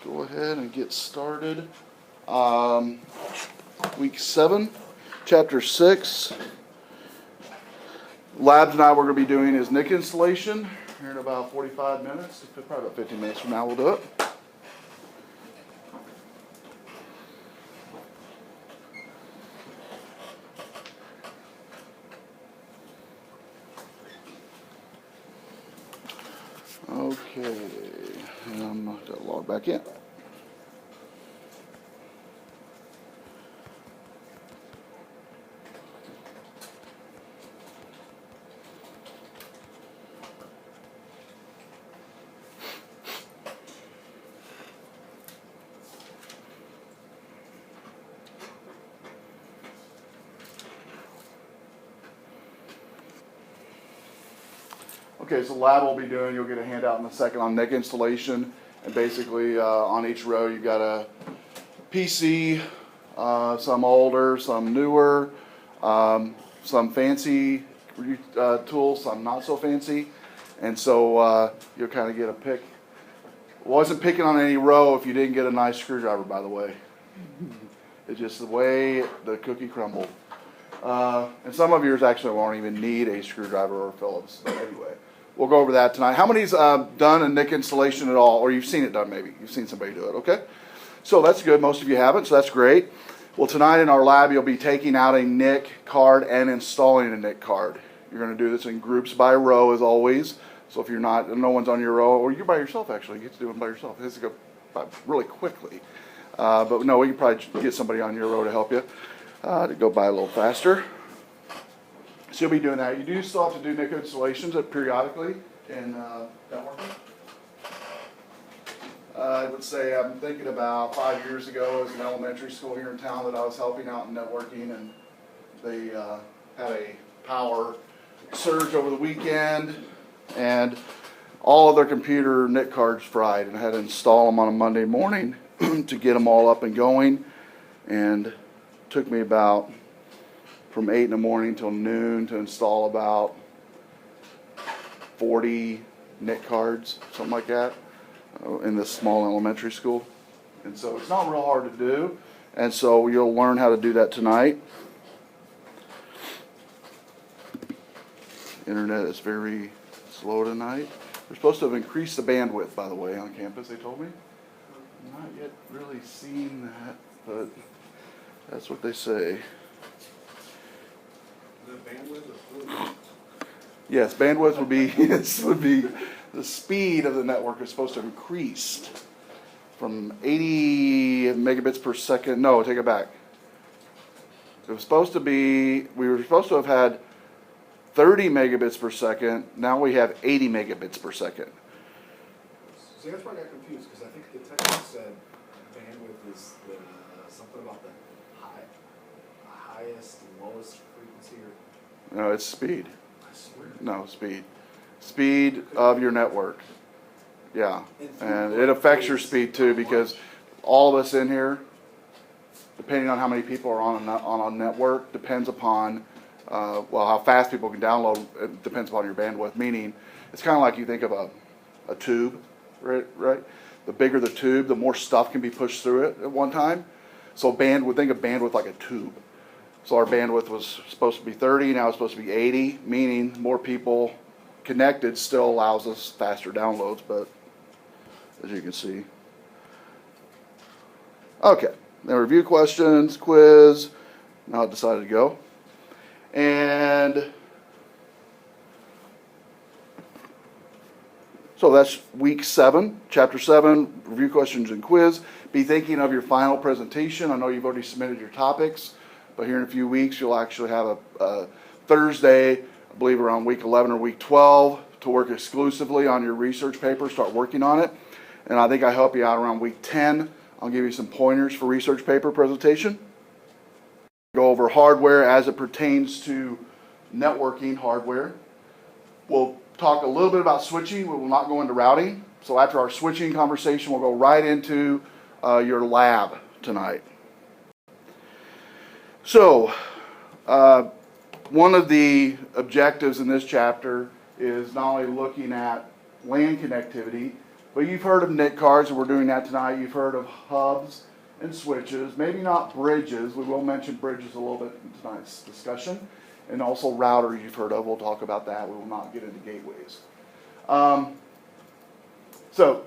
go ahead and get started. Week 7, Chapter 6. Lab tonight we're going to be doing is NIC installation here in about 45 minutes. Probably about 15 minutes from now we'll do it. Okay, and I'm going to log back in. Okay, so lab we'll be doing, you'll get a handout in a second on NIC installation, and basically on each row you've got a PC, some older, some newer, some fancy tools, some not so fancy, and so you'll kind of get a pick. Wasn't picking on any row if you didn't get a nice screwdriver, by the way. It's just the way the cookie crumbled. And some of yours actually won't even need a screwdriver or Phillips, but anyway. We'll go over that tonight. How many's done a NIC installation at all? Or you've seen it done maybe. You've seen somebody do it, okay? So that's good. Most of you haven't, so that's great. Well, tonight in our lab, you'll be taking out a NIC card and installing a NIC card. You're going to do this in groups by row as always. So if you're not, no one's on your row, or you're by yourself actually. You get to do it by yourself. It has to go by really quickly. But no, we can probably get somebody on your row to help you to go by a little faster. So you'll be doing that. You do still have to do NIC installations periodically in networking. I would say I'm thinking about 5 years ago as an elementary school here in town that I was helping out in networking, and they had a power surge over the weekend, and all of their computer NIC cards fried, and I had to install them on a Monday morning to get them all up and going, and it took me about from 8 in the morning till noon to install about 40 NIC cards, something like that, in this small elementary school. And so it's not real hard to do, and so you'll learn how to do that tonight. Internet is very slow tonight. We're supposed to have increased the bandwidth, by the way, on campus, they told me. I'm not yet really seen that, but that's what they say. Yes, bandwidth would be the speed of the network is supposed to have increased from 80 megabits per second. No, take it back. It was supposed to be, we were supposed to have had 30 megabits per second. Now we have 80 megabits per second. See, that's where I got confused, because I think the text said bandwidth is something about the highest and lowest frequency. No, it's speed. I swear. No, speed. Speed of your network. Yeah. And it affects your speed too, because all of us in here, depending on how many people are on a network, depends upon, how fast people can download. It depends upon your bandwidth, meaning it's kind of like you think of a tube, right? The bigger the tube, the more stuff can be pushed through it at one time. So think of bandwidth like a tube. So our bandwidth was supposed to be 30, now it's supposed to be 80, meaning more people connected still allows us faster downloads, but as you can see. Okay, now review questions, quiz, now it decided to go. And so that's week 7, chapter 7, review questions and quiz. Be thinking of your final presentation. I know you've already submitted your topics, but here in a few weeks, you'll actually have a Thursday, I believe around week 11 or week 12, to work exclusively on your research paper, start working on it. And I think I help you out around week 10. I'll give you some pointers for research paper presentation. Go over hardware as it pertains to networking hardware. We'll talk a little bit about switching. We will not go into routing. So after our switching conversation, we'll go right into your lab tonight. So, one of the objectives in this chapter is not only looking at LAN connectivity, But you've heard of NIC cards, and we're doing that tonight. You've heard of hubs and switches, maybe not bridges. We will mention bridges a little bit in tonight's discussion. And also routers you've heard of. We'll talk about that. We will not get into gateways. So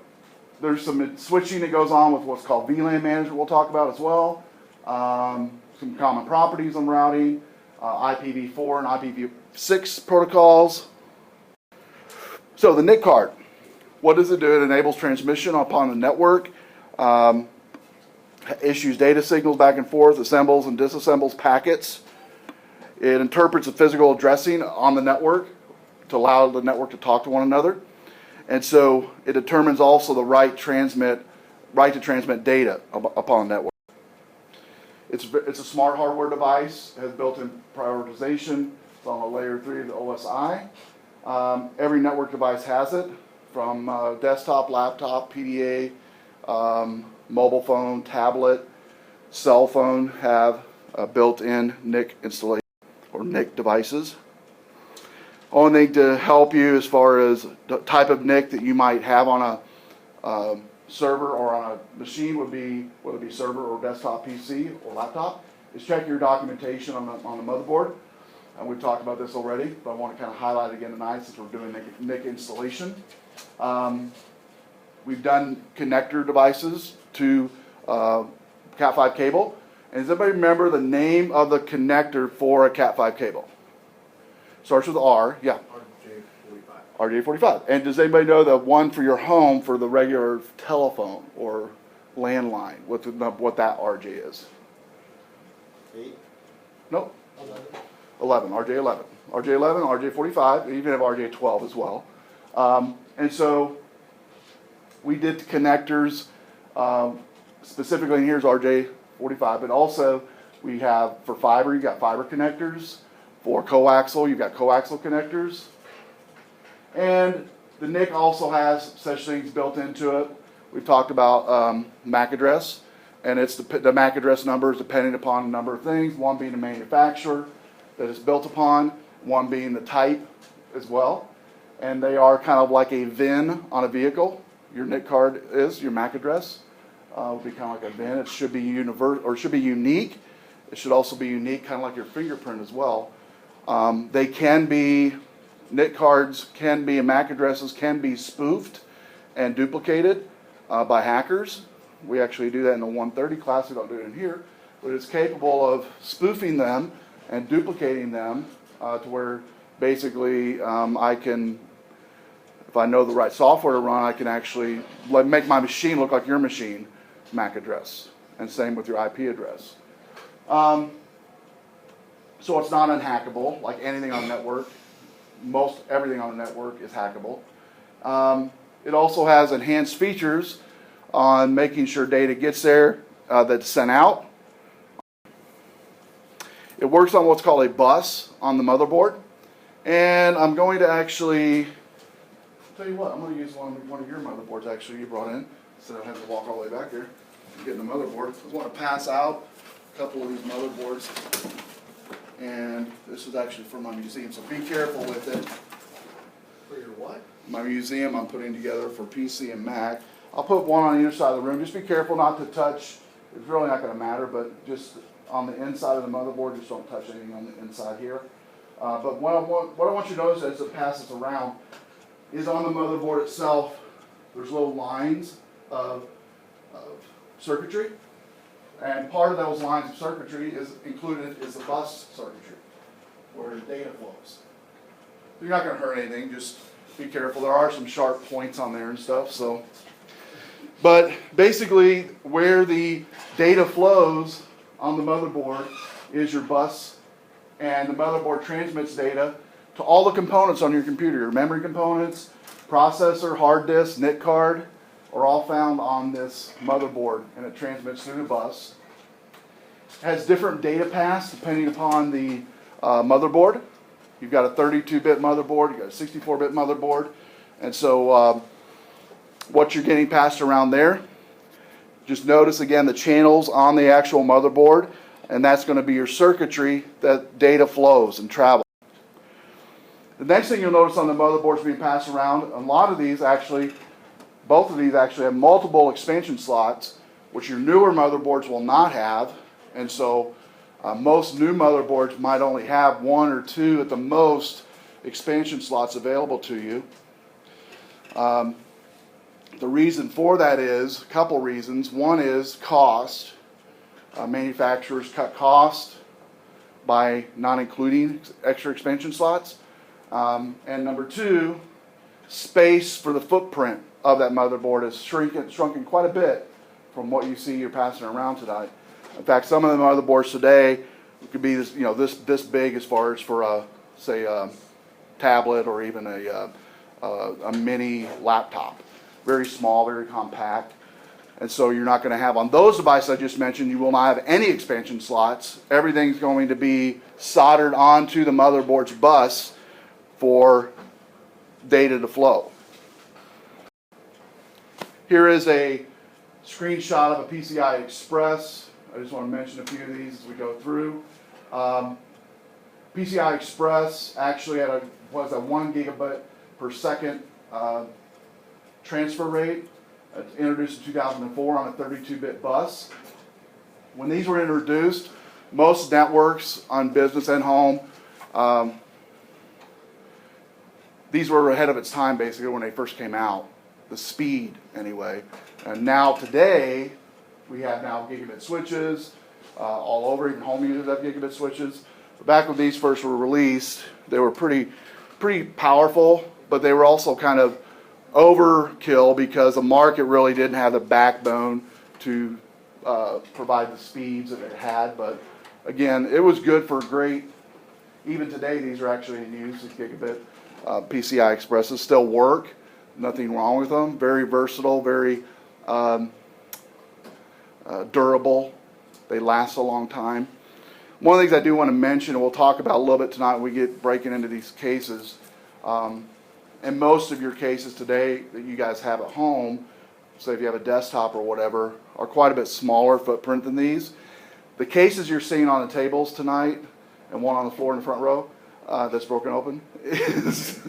there's some switching that goes on with what's called VLAN management we'll talk about as well. Some common properties on routing, IPv4 and IPv6 protocols. So the NIC card, what does it do? It enables transmission upon the network, issues data signals back and forth, assembles and disassembles packets. It interprets the physical addressing on the network to allow the network to talk to one another. And so it determines also the right to transmit data upon the network. It's a smart hardware device, has built-in prioritization. It's on a layer 3 of the OSI. Every network device has it, from desktop, laptop, PDA, mobile phone, tablet, cell phone have a built-in NIC installation or NIC devices. Only thing to help you as far as the type of NIC that you might have on a server or on a machine would be, whether it be server or desktop PC or laptop, is check your documentation on the motherboard. And we've talked about this already, but I want to kind of highlight it again tonight since we're doing NIC installation. We've done connector devices to Cat5 cable. And does anybody remember the name of the connector for a Cat5 cable? Starts with R, yeah. RJ45. And does anybody know the one for your home for the regular telephone or landline? What that RJ is? 8? Nope. 11. RJ11. RJ11, RJ45, and even have RJ12 as well. And so we did connectors, specifically, and here's RJ45, but also we have for fiber, you got fiber connectors. For coaxial, you've got coaxial connectors. And the NIC also has such things built into it. We've talked about MAC address, and it's the MAC address number is depending upon a number of things, one being the manufacturer that it's built upon, one being the type as well. And they are kind of like a VIN on a vehicle. Your NIC card is, your MAC address will be kind of like a VIN. It should be it should be unique. It should also be unique, kind of like your fingerprint as well. They can be, NIC cards can be, and MAC addresses can be spoofed and duplicated by hackers. We actually do that in the 130 class. We don't do it in here, but it's capable of spoofing them and duplicating them to where basically I can, if I know the right software to run, I can actually make my machine look like your machine MAC address, and same with your IP address. So it's not unhackable, like anything on the network. Most everything on the network is hackable. It also has enhanced features on making sure data gets there that's sent out. It works on what's called a bus on the motherboard. And I'm going to actually, tell you what, I'm going to use one of your motherboards actually you brought in, so I don't have to walk all the way back here to get in the motherboard. I just want to pass out a couple of these motherboards. And this is actually for my museum, so be careful with it. For your what? My museum I'm putting together for PC and Mac. I'll put one on either side of the room. Just be careful not to touch. It's really not going to matter, but just on the inside of the motherboard, just don't touch anything on the inside here. But what I want you to notice as it passes around is on the motherboard itself, there's little lines of circuitry. And part of those lines of circuitry is included is the bus circuitry, where the data flows. You're not going to hurt anything, just be careful. There are some sharp points on there and stuff. So, but basically where the data flows on the motherboard is your bus, and the motherboard transmits data to all the components on your computer. Your memory components, processor, hard disk, NIC card, are all found on this motherboard, and it transmits through the bus. It has different data paths depending upon the motherboard. You've got a 32-bit motherboard, you've got a 64-bit motherboard, and so what you're getting passed around there, just notice again the channels on the actual motherboard, and that's going to be your circuitry that data flows and travels. The next thing you'll notice on the motherboards being passed around, a lot of these actually both of these actually have multiple expansion slots, which your newer motherboards will not have. And so most new motherboards might only have 1 or 2 at the most expansion slots available to you. The reason for that is a couple reasons. One is cost. Manufacturers cut cost by not including extra expansion slots. And number 2, space for the footprint of that motherboard is shrunken quite a bit from what you see you're passing around tonight. In fact, some of the motherboards today could be this, this big as far as for a, say, a tablet or even a mini laptop. Very small, very compact. And so you're not going to have, on those devices I just mentioned, you will not have any expansion slots. Everything's going to be soldered onto the motherboard's bus for data to flow. Here is a screenshot of a PCI Express. I just want to mention a few of these as we go through. PCI Express actually had a 1 gigabit per second transfer rate. Introduced in 2004 on a 32-bit bus. When these were introduced, most networks on business and home, these were ahead of its time basically when they first came out. The speed anyway. And now today, we have now gigabit switches all over, even home users have gigabit switches. But back when these first were released, they were pretty powerful, but they were also kind of overkill because the market really didn't have the backbone to provide the speeds that it had. But again, it was good for great, even today these are actually in use, these gigabit PCI Expresses still work, nothing wrong with them, very versatile, very durable, they last a long time. One of the things I do want to mention, and we'll talk about a little bit tonight when we get breaking into these cases, and most of your cases today that you guys have at home, say if you have a desktop or whatever, are quite a bit smaller footprint than these. The cases you're seeing on the tables tonight, and one on the floor in the front row that's broken open, is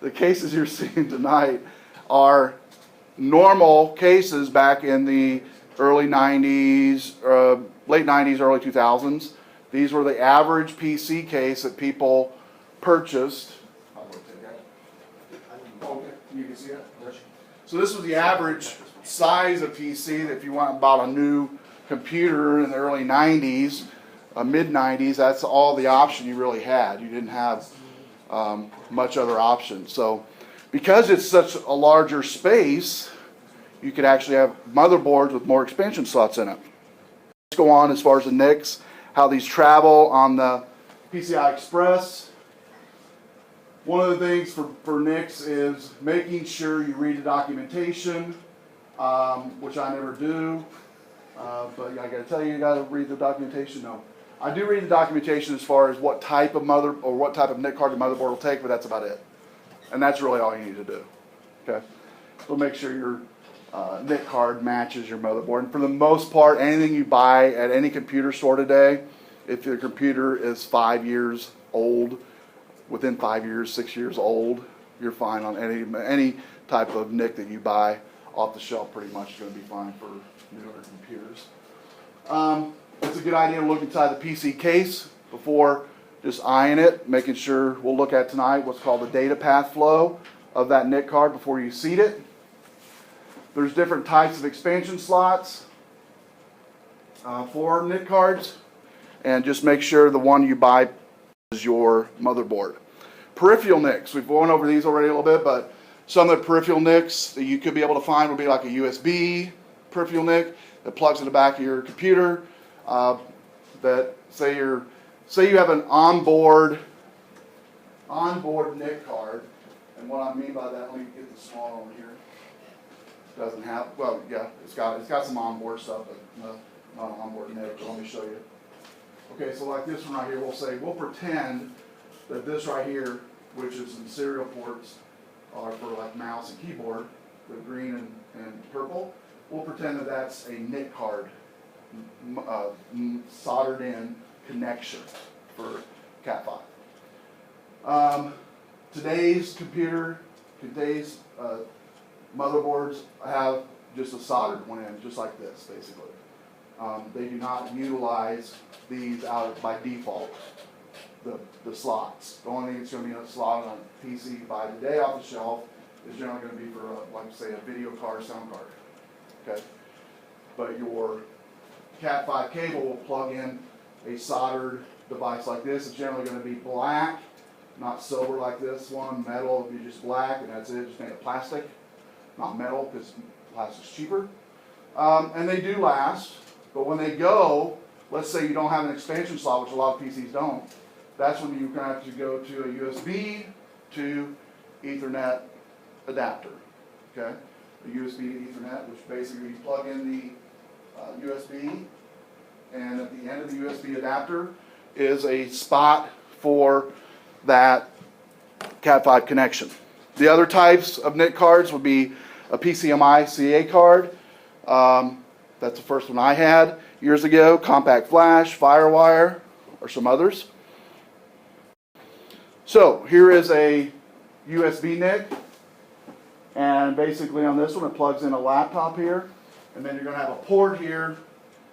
the cases you're seeing tonight are normal cases back in the early 90s, late 90s, early 2000s. These were the average PC case that people purchased. Okay, you can see it. So this was the average size of PC that if you went and bought a new computer in the early 90s, mid 90s, that's all the option you really had. You didn't have much other options. So because it's such a larger space, you could actually have motherboards with more expansion slots in it. Let's go on as far as the NICs, how these travel on the PCI Express. One of the things for NICs is making sure you read the documentation, which I never do. But I got to tell you, you got to read the documentation. No, I do read the documentation as far as what type of what type of NIC card the motherboard will take, but that's about it. And that's really all you need to do. Okay, so make sure your NIC card matches your motherboard. And for the most part, anything you buy at any computer store today, if your computer is 5 years old, within 5 years, 6 years old, you're fine on any type of NIC that you buy off the shelf. Pretty much going to be fine for newer computers. It's a good idea to look inside the PC case before just eyeing it, making sure we'll look at tonight what's called the data path flow of that NIC card before you seat it. There's different types of expansion slots for NIC cards, and just make sure the one you buy is your motherboard. Peripheral NICs, we've gone over these already a little bit, but some of the peripheral NICs that you could be able to find would be like a USB peripheral NIC that plugs in the back of your computer. That say you have an onboard NIC card, and what I mean by that, let me get the small one here. Doesn't have, well, yeah, it's got some onboard stuff, but not an onboard NIC. But let me show you. Okay, so like this one right here, we'll pretend that this right here, which is some serial ports, are for like mouse and keyboard, the green and purple. We'll pretend that that's a NIC card, soldered in connection for Cat5. Today's motherboards have just a soldered one in, just like this, basically. They do not utilize these out by default, the slots. The only thing that's going to be in a slot on a PC by today off the shelf is generally going to be for, like say, a video card, sound card. Okay, but your Cat5 cable will plug in a soldered device like this. It's generally going to be black, not silver like this one. Metal will be just black, and that's it. Just made of plastic, not metal, because plastic's cheaper. And they do last, but when they go, let's say you don't have an expansion slot, which a lot of PCs don't, that's when you're going to have to go to a USB to Ethernet adapter. Okay, a USB to Ethernet, which basically you plug in the USB, and at the end of the USB adapter is a spot for that Cat5 connection. The other types of NIC cards would be a PCMI CA card. That's the first one I had years ago. Compact Flash, Firewire, or some others. So here is a USB NIC, and basically on this one it plugs in a laptop here, and then you're going to have a port here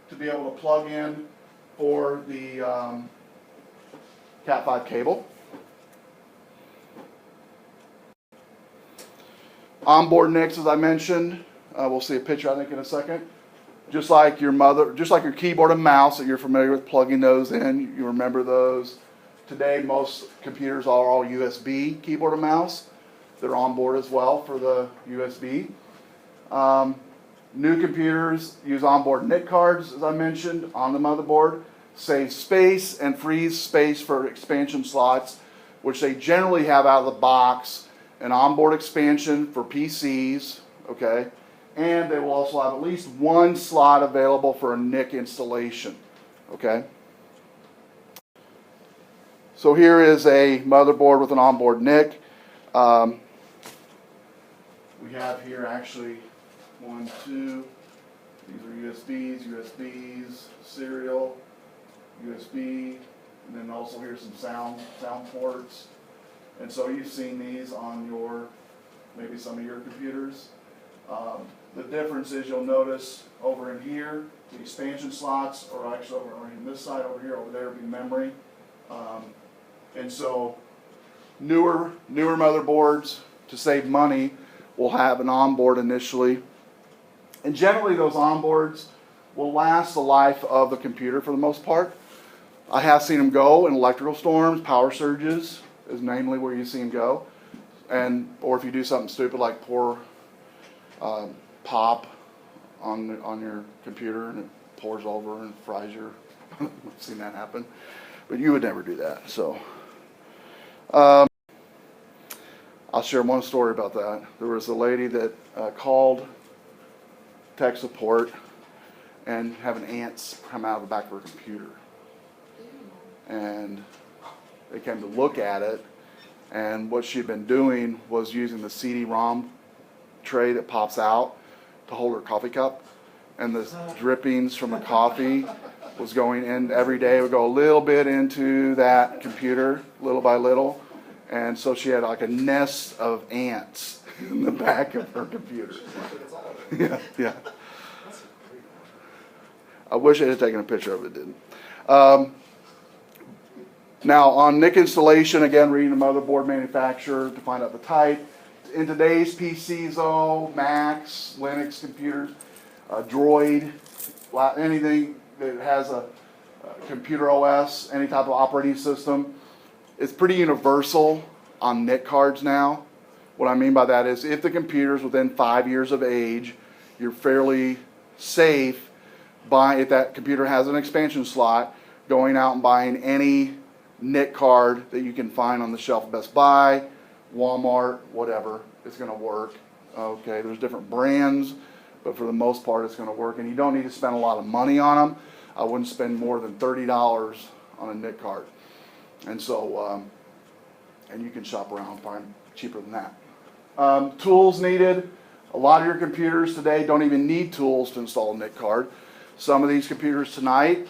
to be able to plug in for the Cat5 cable. Onboard NICs, as I mentioned, we'll see a picture I think in a second. Just like your keyboard and mouse that you're familiar with, plugging those in, you remember those. Today, most computers are all USB keyboard and mouse. They're on board as well for the USB. New computers use onboard NIC cards, as I mentioned, on the motherboard. Save space and frees space for expansion slots, which they generally have out of the box. An onboard expansion for PCs, okay? And they will also have at least one slot available for a NIC installation, okay? So here is a motherboard with an onboard NIC. We have here actually 1, 2, these are USBs, serial, USB, and then also here's some sound ports. And so you've seen these on maybe some of your computers. The difference is you'll notice over in here, the expansion slots are actually over in this side over here, over there will be memory. And so newer motherboards, to save money, will have an onboard initially. And generally those onboards will last the life of the computer for the most part. I have seen them go in electrical storms, power surges is mainly where you see them go. Or if you do something stupid like pour pop on your computer and it pours over and fries your, I've seen that happen. But you would never do that, so. I'll share one story about that. There was a lady that called tech support and having ants come out of the back of her computer. And they came to look at it, and what she'd been doing was using the CD-ROM tray that pops out to hold her coffee cup, and the drippings from the coffee was going in every day. It would go a little bit into that computer, little by little, and so she had like a nest of ants in the back of her computer. Yeah. I wish I had taken a picture of it, didn't. Now on NIC installation, again, reading the motherboard manufacturer to find out the type. In today's PCs, though, Macs, Linux computers, Droid, anything that has a computer OS, any type of operating system, it's pretty universal on NIC cards now. What I mean by that is if the computer's within 5 years of age, you're fairly safe if that computer has an expansion slot, going out and buying any NIC card that you can find on the shelf at Best Buy, Walmart, whatever, it's going to work. Okay, there's different brands, but for the most part it's going to work, and you don't need to spend a lot of money on them. I wouldn't spend more than $30 on a NIC card. And so, and you can shop around and find cheaper than that. Tools needed. A lot of your computers today don't even need tools to install a NIC card. Some of these computers tonight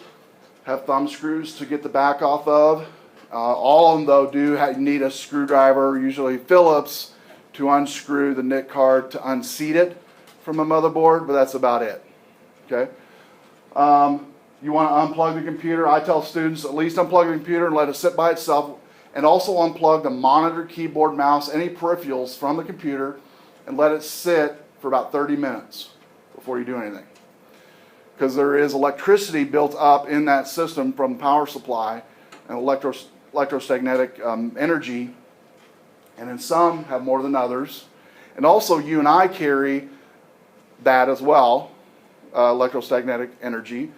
have thumb screws to get the back off of. All of them, though, do need a screwdriver, usually Phillips, to unscrew the NIC card to unseat it from a motherboard, but that's about it. Okay. You want to unplug the computer. I tell students at least unplug the computer and let it sit by itself, and also unplug the monitor, keyboard, mouse, any peripherals from the computer, and let it sit for about 30 minutes before you do anything. Because there is electricity built up in that system from the power supply and electrostagnetic energy, and then some have more than others. And also you and I carry that as well, electrostagnetic energy.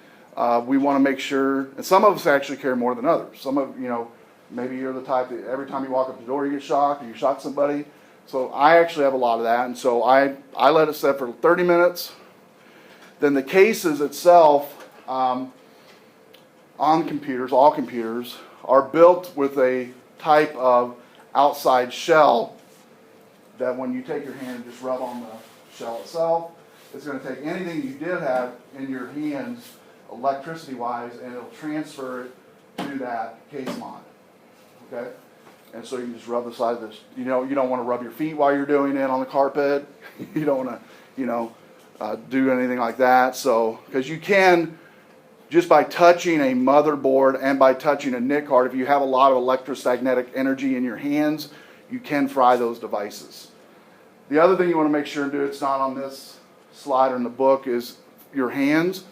We want to make sure, and some of us actually carry more than others. Some of, maybe you're the type that every time you walk up the door you get shocked or you shock somebody. So I actually have a lot of that, and so I let it sit for 30 minutes. Then the cases itself on computers, all computers, are built with a type of outside shell that when you take your hand and just rub on the shell itself, it's going to take anything you did have in your hands electricity-wise, and it'll transfer it to that case mod. Okay? And so you can just rub the side of this. You don't want to rub your feet while you're doing it on the carpet. You don't want to, do anything like that. So, because you can, just by touching a motherboard and by touching a NIC card, if you have a lot of electrostagnetic energy in your hands, you can fry those devices. The other thing you want to make sure and do, it's not on this slide or in the book, is your hands.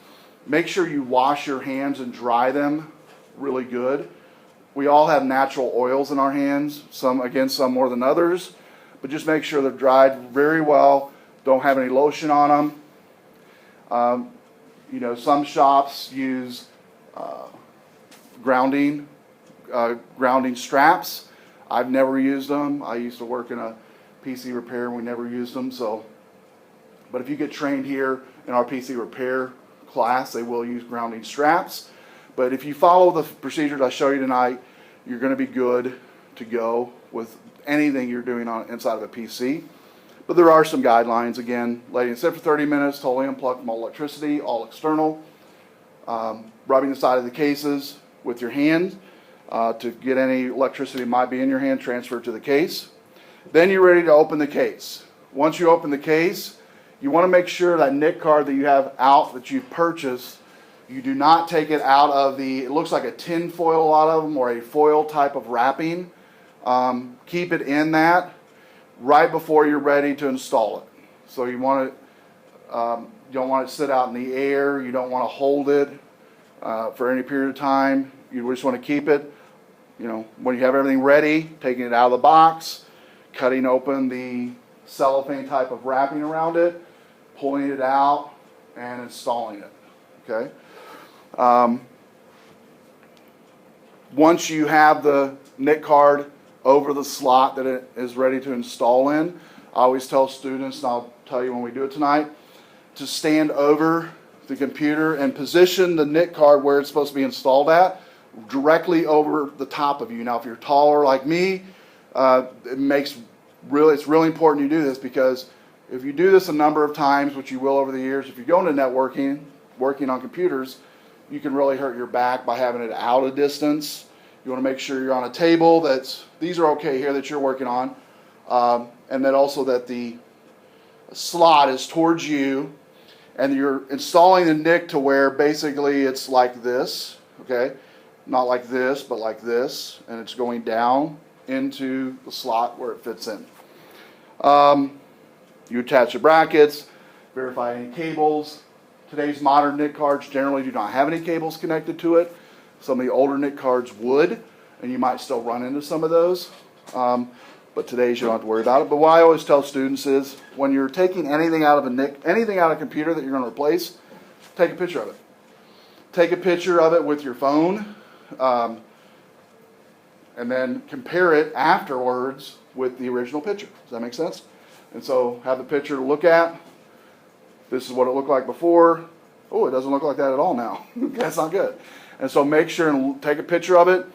Make sure you wash your hands and dry them really good. We all have natural oils in our hands, some more than others, but just make sure they're dried very well. Don't have any lotion on them. Some shops use grounding straps. I've never used them. I used to work in a PC repair and we never used them. But if you get trained here in our PC repair class, they will use grounding straps. But if you follow the procedures I show you tonight, you're going to be good to go with anything you're doing inside of a PC. But there are some guidelines. Again, letting it sit for 30 minutes, totally unplugged from all electricity, all external. Rubbing the side of the cases with your hand to get any electricity that might be in your hand transferred to the case. Then you're ready to open the case. Once you open the case, you want to make sure that NIC card that you have out that you've purchased, you do not take it out of it looks like a tin foil, a lot of them, or a foil type of wrapping. Keep it in that right before you're ready to install it. So you want it, you don't want it to sit out in the air. You don't want to hold it for any period of time. You just want to keep it, when you have everything ready, taking it out of the box, cutting open the cellophane type of wrapping around it, pulling it out, and installing it. Okay. Once you have the NIC card over the slot that it is ready to install in, I always tell students, and I'll tell you when we do it tonight, to stand over the computer and position the NIC card where it's supposed to be installed at, directly over the top of you. Now, if you're taller like me, it's really important you do this, because if you do this a number of times, which you will over the years, if you go into networking, working on computers, you can really hurt your back by having it out a distance. You want to make sure you're on a table these are okay here that you're working on, and then also that the slot is towards you, and you're installing the NIC to where basically it's like this, okay? Not like this, but like this, and it's going down into the slot where it fits in. You attach the brackets, verify any cables. Today's modern NIC cards generally do not have any cables connected to it. Some of the older NIC cards would, and you might still run into some of those. But today's you don't have to worry about it. But what I always tell students is, when you're taking anything out of a NIC, anything out of a computer that you're going to replace, take a picture of it. Take a picture of it with your phone, and then compare it afterwards with the original picture. Does that make sense? And so have the picture to look at. This is what it looked like before. Oh, it doesn't look like that at all now. That's not good. And so make sure and take a picture of it.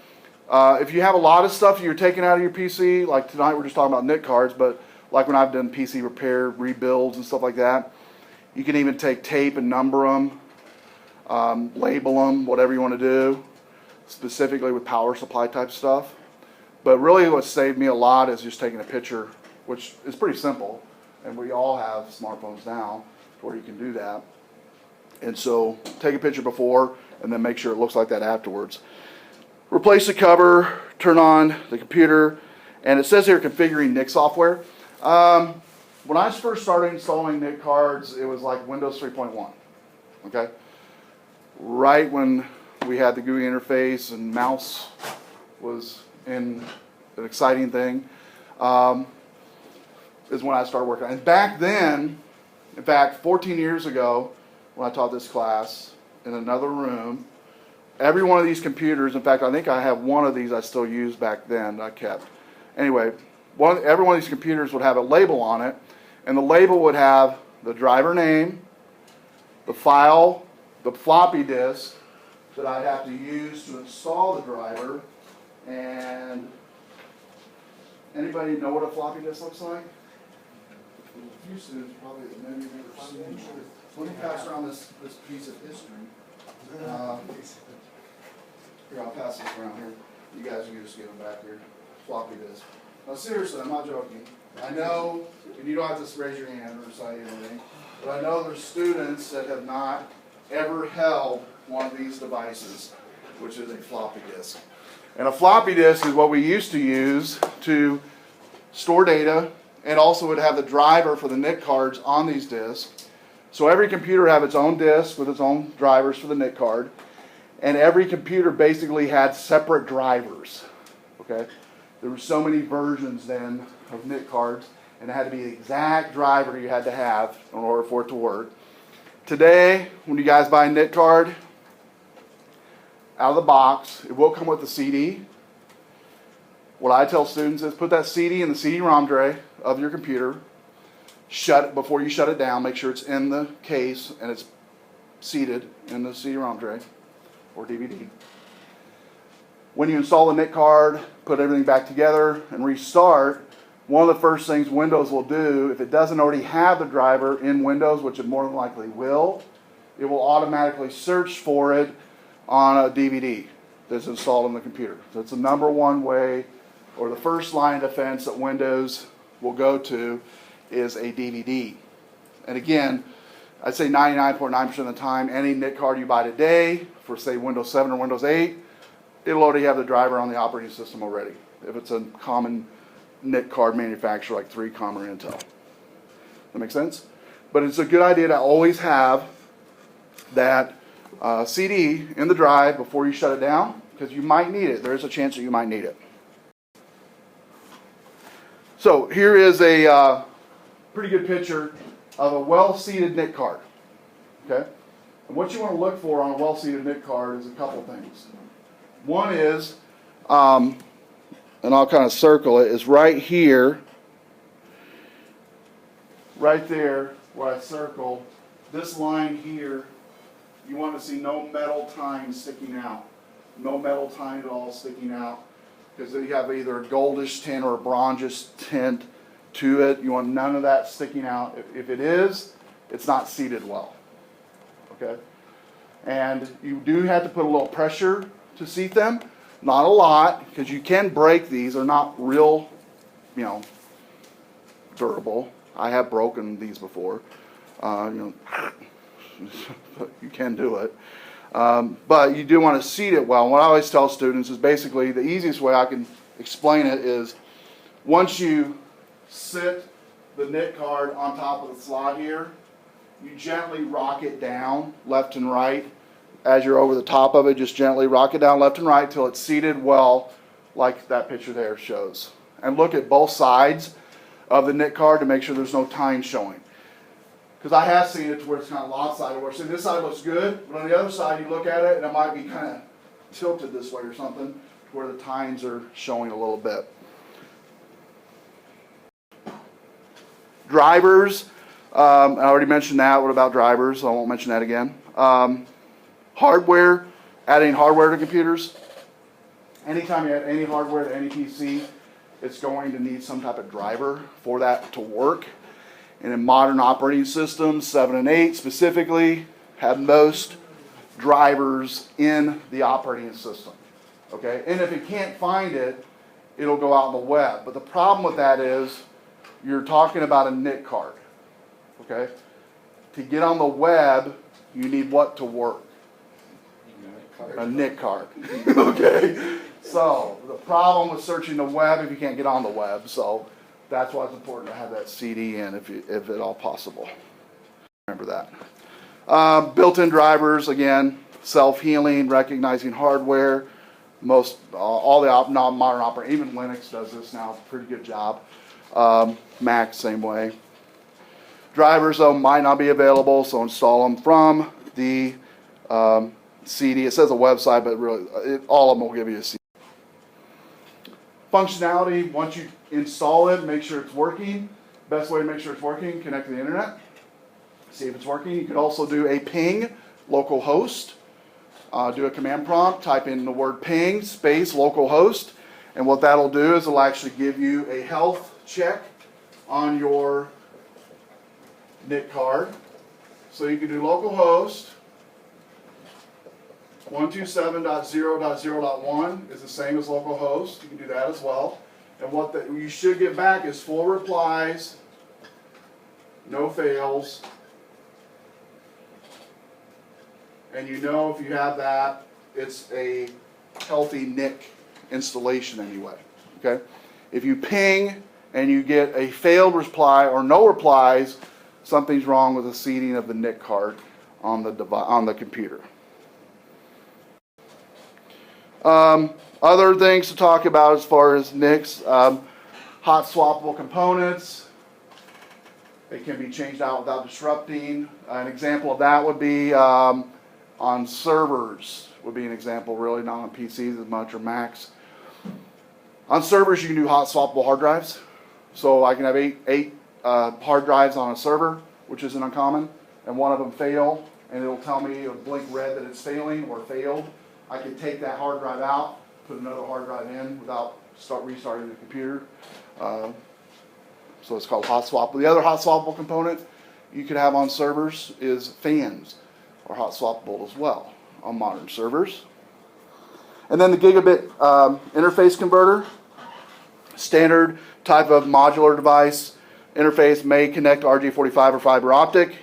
If you have a lot of stuff you're taking out of your PC, like tonight we're just talking about NIC cards, but like when I've done PC repair, rebuilds and stuff like that, you can even take tape and number them, label them, whatever you want to do, specifically with power supply type stuff. But really what saved me a lot is just taking a picture which is pretty simple. And we all have smartphones now where you can do that. And so take a picture before and then make sure it looks like that afterwards. Replace the cover, turn on the computer, and it says here configuring NIC software. When I first started installing NIC cards, it was like Windows 3.1, okay? Right when we had the GUI interface and mouse was in an exciting thing, is when I started working. And back then, in fact, 14 years ago, when I taught this class in another room, every one of these computers, in fact, I think I have one of these I still use back then, I kept. Anyway, every one of these computers would have a label on it, and the label would have the driver name, the file, the floppy disk that I'd have to use to install the driver, and anybody know what a floppy disk looks like? A few students probably that maybe never seen it. Let me pass around this piece of history. Here, I'll pass this around here. You guys can just get them back here. Floppy disk. Now seriously, I'm not joking. I know, and you don't have to raise your hand or say anything, but I know there's students that have not ever held one of these devices, which is a floppy disk. And a floppy disk is what we used to use to store data, and also would have the driver for the NIC cards on these disks. So every computer had its own disk with its own drivers for the NIC card, and every computer basically had separate drivers, okay? There were so many versions then of NIC cards, and it had to be the exact driver you had to have in order for it to work. Today, when you guys buy a NIC card, out of the box, it will come with the CD. What I tell students is put that CD in the CD-ROM tray of your computer, shut it before you shut it down, make sure it's in the case and it's seated in the CD-ROM tray or DVD. When you install the NIC card, put everything back together and restart, one of the first things Windows will do, if it doesn't already have the driver in Windows, which it more than likely will, it will automatically search for it on a DVD that's installed on the computer. So it's the number one way, or the first line of defense that Windows will go to is a DVD. And again, I'd say 99.9% of the time, any NIC card you buy today for say Windows 7 or Windows 8, it'll already have the driver on the operating system already, if it's a common NIC card manufacturer like 3Com or Intel. That make sense? But it's a good idea to always have that CD in the drive before you shut it down, because you might need it. There is a chance that you might need it. So here is a pretty good picture of a well-seated NIC card. Okay? And what you want to look for on a well-seated NIC card is a couple things. One is, and I'll kind of circle it, is right here, right there where I circled, this line here, you want to see no metal tine sticking out. No metal tine at all sticking out, because you have either a goldish tint or a bronzish tint to it. You want none of that sticking out. If it is, it's not seated well. Okay? And you do have to put a little pressure to seat them. Not a lot, because you can break these. They're not real, durable. I have broken these before. You can do it. But you do want to seat it well. And what I always tell students is basically the easiest way I can explain it is once you sit the NIC card on top of the slot here, you gently rock it down left and right. As you're over the top of it, just gently rock it down left and right till it's seated well, like that picture there shows. And look at both sides of the NIC card to make sure there's no tine showing. Because I have seen it to where it's kind of lopsided, where see, this side looks good, but on the other side you look at it and it might be kind of tilted this way or something, where the tines are showing a little bit. Drivers, I already mentioned that. What about drivers? I won't mention that again. Hardware, adding hardware to computers. Anytime you add any hardware to any PC, it's going to need some type of driver for that to work. And in modern operating systems, 7 and 8 specifically, have most drivers in the operating system. Okay? And if it can't find it, it'll go out on the web. But the problem with that is you're talking about a NIC card. Okay? To get on the web, you need what to work? A NIC card. Okay? So, the problem with searching the web if you can't get on the web. So, that's why it's important to have that CD in if at all possible. Remember that. Built-in drivers, again, self-healing, recognizing hardware. All the modern operating, even Linux does this now, pretty good job. Mac, same way. Drivers, though, might not be available, so install them from the CD. It says a website, but really, all of them will give you a CD. Functionality, once you install it, make sure it's working. Best way to make sure it's working, connect to the internet. See if it's working. You can also do a ping, localhost. Do a command prompt, type in the word ping, space, localhost. And what that'll do is it'll actually give you a health check on your NIC card. So you can do localhost 127.0.0.1 is the same as localhost. You can do that as well. And what you should get back is full replies, no fails. And you know if you have that, it's a healthy NIC installation anyway. Okay? If you ping and you get a failed reply or no replies, something's wrong with the seating of the NIC card on the computer. Other things to talk about as far as NICs, hot swappable components. They can be changed out without disrupting. An example of that would be on servers, would be an example, really, not on PCs as much or Macs. On servers, you can do hot swappable hard drives. So I can have eight hard drives on a server, which isn't uncommon, and one of them fail, and it'll tell me, it'll blink red that it's failing or failed. I can take that hard drive out, put another hard drive in without restarting the computer. So it's called hot swap. The other hot swappable component you could have on servers is fans, or hot swappable as well on modern servers. And then the gigabit interface converter, standard type of modular device. Interface may connect to RJ45 or fiber optic.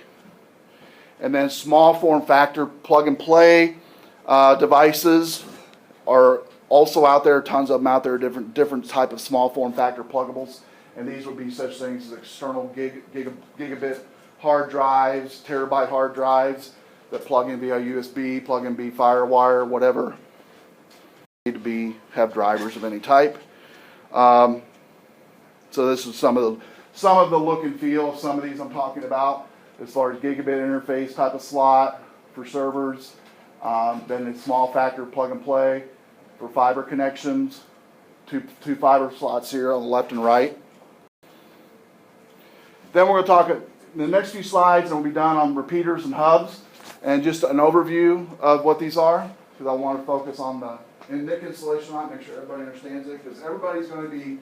And then small form factor plug and play devices are also out there. Tons of them out there, different type of small form factor pluggables. And these would be such things as external gigabit hard drives, terabyte hard drives that plug in via USB, plug in via FireWire, whatever. Need to have drivers of any type. So this is some of the look and feel of some of these I'm talking about as far as gigabit interface type of slot for servers. Then it's small factor plug and play for fiber connections. Two fiber slots here on the left and right. Then we're going to talk the next few slides, and we'll be done on repeaters and hubs, and just an overview of what these are, because I want to focus on the NIC installation on it, make sure everybody understands it, because everybody's going to be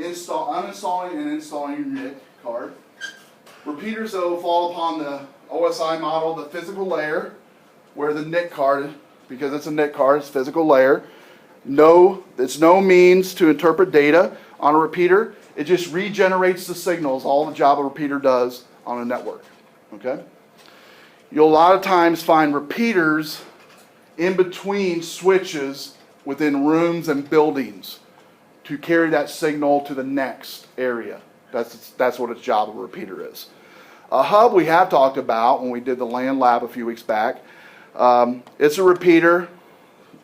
uninstalling and installing your NIC card. Repeaters, though, fall upon the OSI model, the physical layer, where the NIC card, because it's a NIC card, it's physical layer. It's no means to interpret data on a repeater. It just regenerates the signals, all the job a repeater does on a network. Okay? You'll a lot of times find repeaters in between switches within rooms and buildings to carry that signal to the next area. That's what its job of a repeater is. A hub we have talked about when we did the LAN lab a few weeks back. It's a repeater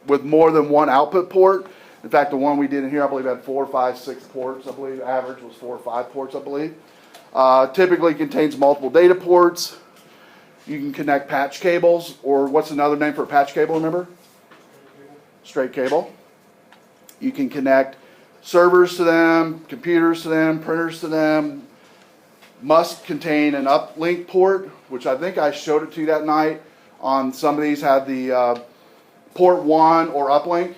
with more than one output port. In fact, the one we did in here, I believe, had 4, 5, 6 ports. I believe average was 4 or 5 ports, I believe. Typically contains multiple data ports. You can connect patch cables, or what's another name for a patch cable, remember? Straight cable. You can connect servers to them, computers to them, printers to them. Must contain an uplink port, which I think I showed it to you that night. On some of these had the port 1 or uplink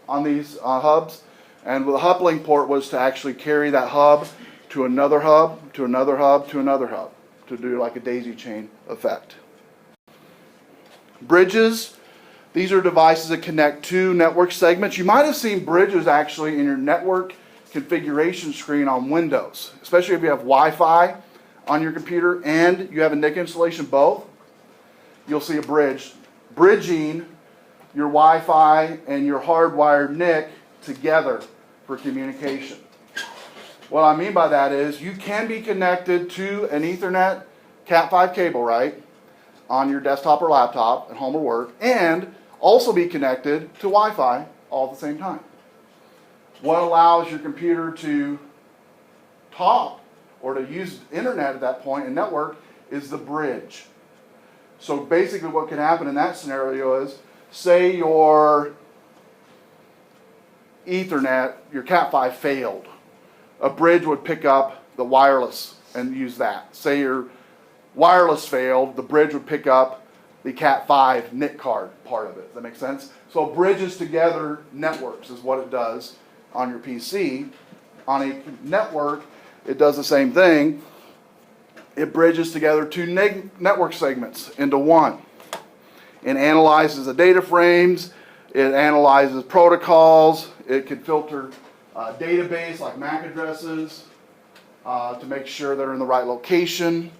on these hubs. And the uplink port was to actually carry that hub to another hub, to another hub, to another hub, to do like a daisy chain effect. Bridges. These are devices that connect two network segments. You might have seen bridges actually in your network configuration screen on Windows, especially if you have Wi-Fi on your computer and you have a NIC installation both, you'll see a bridge bridging your Wi-Fi and your hardwired NIC together for communication. What I mean by that is you can be connected to an Ethernet Cat5 cable, right, on your desktop or laptop at home or work, and also be connected to Wi-Fi all at the same time. What allows your computer to talk or to use internet at that point and network is the bridge. So basically what can happen in that scenario is, say your Ethernet, your Cat5 failed. A bridge would pick up the wireless and use that. Say your wireless failed, the bridge would pick up the Cat5 NIC card part of it. Does that make sense? So it bridges together networks is what it does on your PC. On a network, it does the same thing. It bridges together two network segments into one. It analyzes the data frames. It analyzes protocols. It can filter database like MAC addresses to make sure they're in the right location,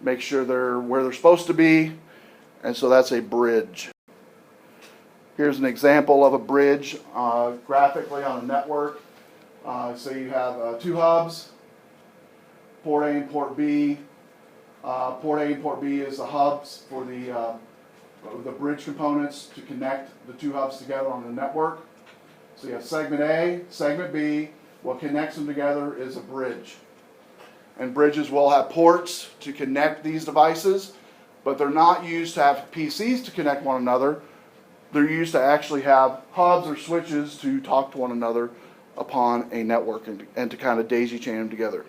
make sure they're where they're supposed to be, and so that's a bridge. Here's an example of a bridge graphically on a network. So you have two hubs, port A and port B. Port A and port B is the hubs for the bridge components to connect the two hubs together on the network. So you have segment A, segment B. What connects them together is a bridge. And bridges will have ports to connect these devices, but they're not used to have PCs to connect one another. They're used to actually have hubs or switches to talk to one another upon a network and to kind of daisy chain them together.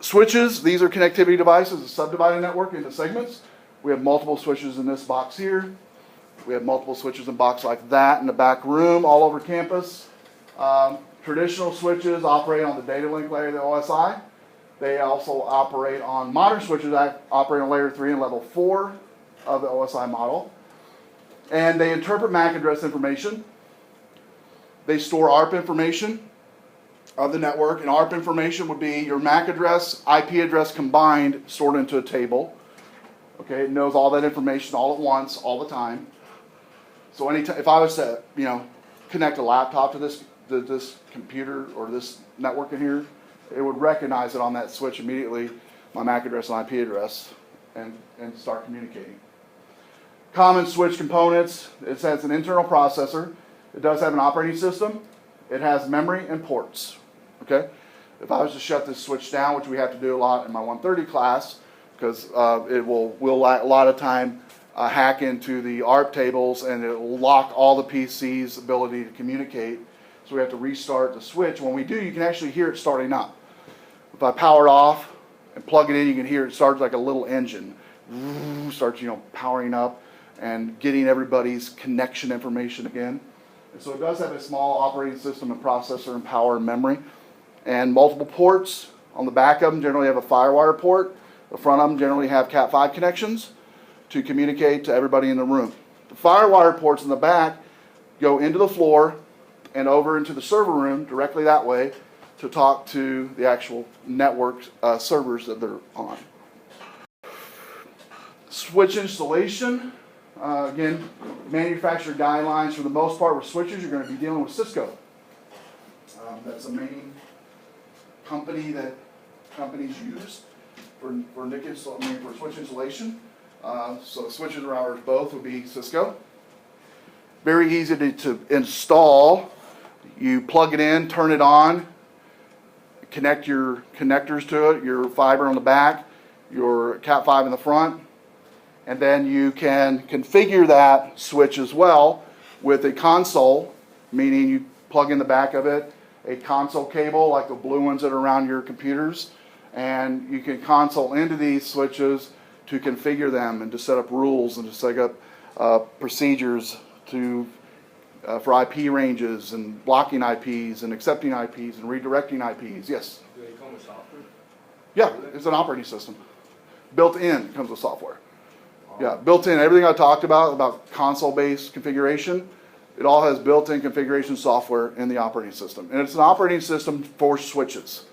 Switches, these are connectivity devices that subdivide a network into segments. We have multiple switches in this box here. We have multiple switches in a box like that in the back room all over campus. Traditional switches operate on the data link layer of the OSI. They also operate on modern switches that operate on layer 3 and level 4 of the OSI model. And they interpret MAC address information. They store ARP information of the network, and ARP information would be your MAC address, IP address combined, stored into a table. Okay, it knows all that information all at once, all the time. So anytime, if I was to, connect a laptop to this computer or this network in here, it would recognize it on that switch immediately, my MAC address and IP address, and start communicating. Common switch components, it has an internal processor. It does have an operating system. It has memory and ports. Okay? If I was to shut this switch down, which we have to do a lot in my 130 class, because we'll a lot of time hack into the ARP tables and it will lock all the PC's ability to communicate. So we have to restart the switch. When we do, you can actually hear it starting up. If I power it off and plug it in, you can hear it starts like a little engine. Starts, powering up and getting everybody's connection information again. And so it does have a small operating system and processor and power and memory. And multiple ports. On the back of them generally have a FireWire port. The front of them generally have Cat5 connections to communicate to everybody in the room. The FireWire ports in the back go into the floor and over into the server room directly that way to talk to the actual network servers that they're on. Switch installation. Again, manufacturer guidelines for the most part with switches, you're going to be dealing with Cisco. That's the main company that companies use for switch installation. So switches and routers both would be Cisco. Very easy to install. You plug it in, turn it on, connect your connectors to it, your fiber on the back, your Cat5 in the front, and then you can configure that switch as well with a console, meaning you plug in the back of it a console cable like the blue ones that are around your computers, and you can console into these switches to configure them and to set up rules and to set up procedures for IP ranges and blocking IPs and accepting IPs and redirecting IPs. Yes? Do they come with software? Yeah, it's an operating system. Built in comes with software. Yeah, built in. Everything I talked about console-based configuration, It all has built-in configuration software in the operating system. And it's an operating system for switches.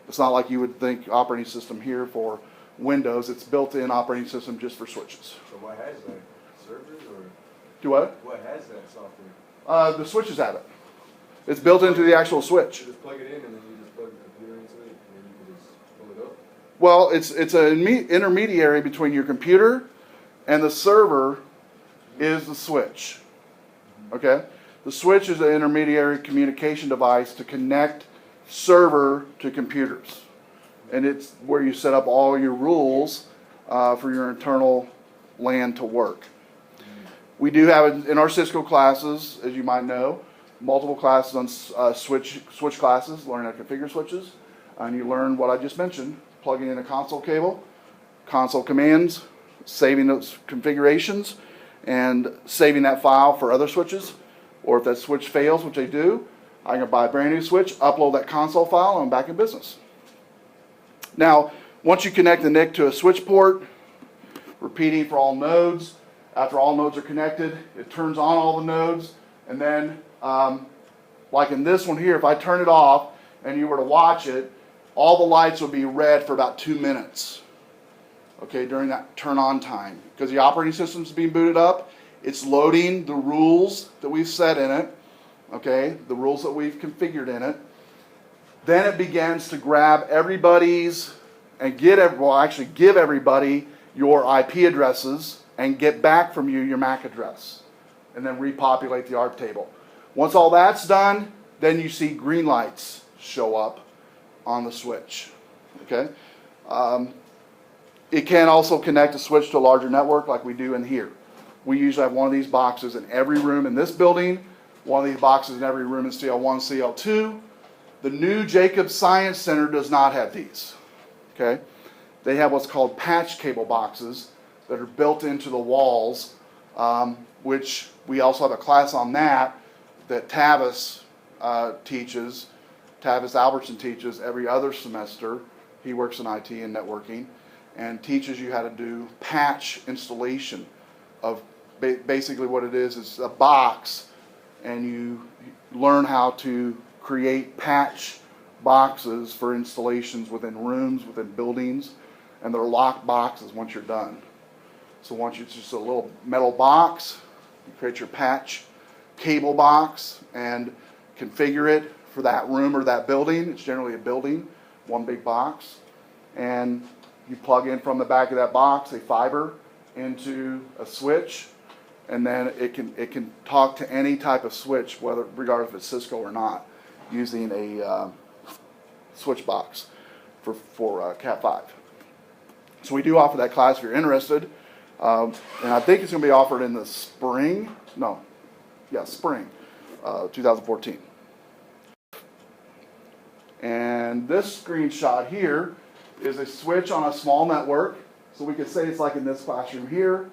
It's not like you would think operating system here for Windows. It's built-in operating system just for switches. So what has that? Servers or Do what? what has that software? The switches have it. It's built into the actual switch. You just plug it in and then you just plug the computer into it and then you can just pull it up? Well, it's an intermediary between your computer and the server is the switch. Okay? The switch is an intermediary communication device to connect server to computers. And it's where you set up all your rules for your internal LAN to work. We do have in our Cisco classes, as you might know, multiple classes on switch classes, learn how to configure switches. And you learn what I just mentioned, plugging in a console cable, console commands, saving those configurations, and saving that file for other switches. Or if that switch fails, which they do, I can buy a brand new switch, upload that console file, and I'm back in business. Now, once you connect the NIC to a switch port, repeating for all nodes, after all nodes are connected, it turns on all the nodes, and then, like in this one here, if I turn it off and you were to watch it, all the lights would be red for about 2 minutes, okay, during that turn on time. Because the operating system is being booted up, it's loading the rules that we've set in it, okay, the rules that we've configured in it. Then it begins to grab everybody's and give everybody your IP addresses and get back from you your MAC address and then repopulate the ARP table. Once all that's done, then you see green lights show up on the switch. Okay? It can also connect a switch to a larger network like we do in here. We usually have one of these boxes in every room in this building, one of these boxes in every room in CL1, CL2. The new Jacobs Science Center does not have these. Okay? They have what's called patch cable boxes that are built into the walls, which we also have a class on that Tavis teaches. Tavis Albertson teaches every other semester. He works in IT and networking and teaches you how to do patch installation of basically what it is a box, and you learn how to create patch boxes for installations within rooms, within buildings, and they're locked boxes once you're done. So once it's just a little metal box, you create your patch cable box and configure it for that room or that building. It's generally a building, one big box, and you plug in from the back of that box a fiber into a switch, and then it can talk to any type of switch, regardless if it's Cisco or not, using a switch box for Cat5. So we do offer that class if you're interested, and I think it's going to be offered in the spring. Spring 2014. And this screenshot here is a switch on a small network. So we could say it's like in this classroom here.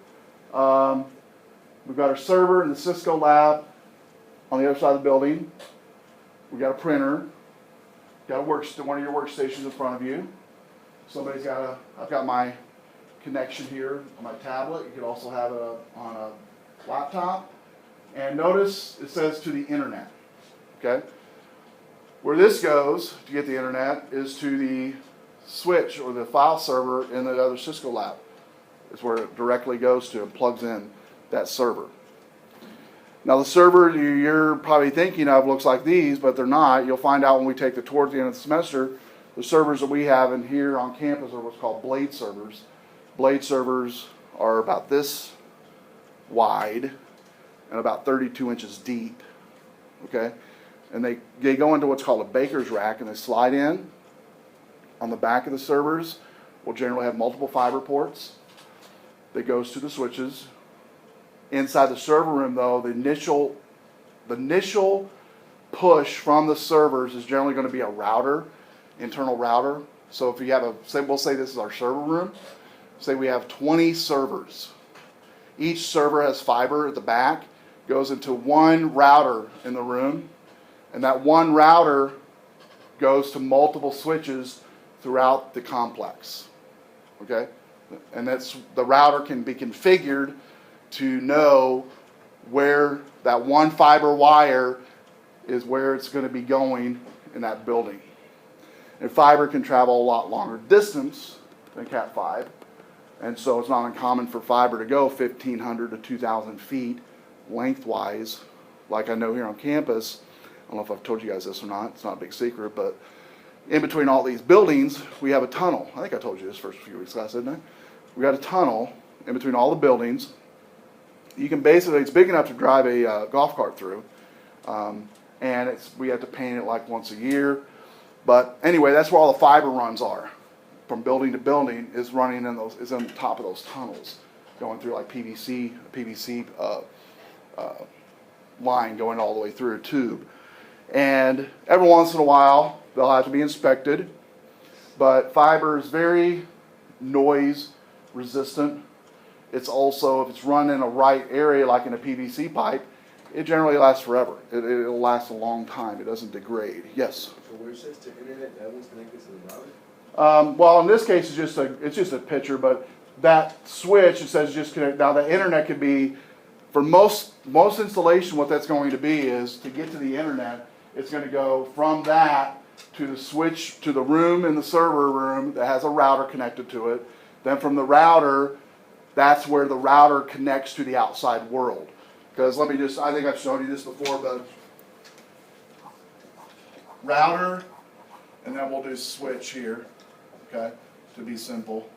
We've got our server in the Cisco lab on the other side of the building. We've got a printer. Got one of your workstations in front of you. I've got my connection here on my tablet. You could also have it on a laptop. And notice it says to the internet. Okay? Where this goes to get the internet is to the switch or the file server in the other Cisco lab. It's where it directly goes to and plugs in that server. Now the server you're probably thinking of looks like these, but they're not. You'll find out when we take the tour at the end of the semester. The servers that we have in here on campus are what's called blade servers. Blade servers are about this wide and about 32 inches deep. Okay? And they go into what's called a baker's rack, and they slide in. On the back of the servers will generally have multiple fiber ports that goes to the switches. Inside the server room, though, the initial push from the servers is generally going to be a router, internal router. So if you have we'll say this is our server room. Say we have 20 servers. Each server has fiber at the back, goes into one router in the room, and that one router goes to multiple switches throughout the complex. Okay? And the router can be configured to know where that one fiber wire is where it's going to be going in that building. And fiber can travel a lot longer distance than Cat5. And so it's not uncommon for fiber to go 1,500 to 2,000 feet lengthwise, like I know here on campus. I don't know if I've told you guys this or not. It's not a big secret, but in between all these buildings, we have a tunnel. I think I told you this first few weeks class, didn't I? We got a tunnel in between all the buildings. You can basically, it's big enough to drive a golf cart through. And we have to paint it like once a year. But anyway, that's where all the fiber runs are. From building to building is running in those, is on top of those tunnels, going through like PVC line going all the way through a tube. And every once in a while, they'll have to be inspected. But fiber is very noise resistant. It's also, if it's run in a right area, like in a PVC pipe, it generally lasts forever. It'll last a long time. It doesn't degrade. Yes? So where it says to internet, that one's connected to the router? Well, in this case, it's just a picture, but that switch, it says just connect. Now, the internet could be, for most installation, what that's going to be is to get to the internet, it's going to go from that to the switch to the room in the server room that has a router connected to it. Then from the router, that's where the router connects to the outside world. Because I think I've shown you this before, but router, and then we'll do switch here, okay, to be simple.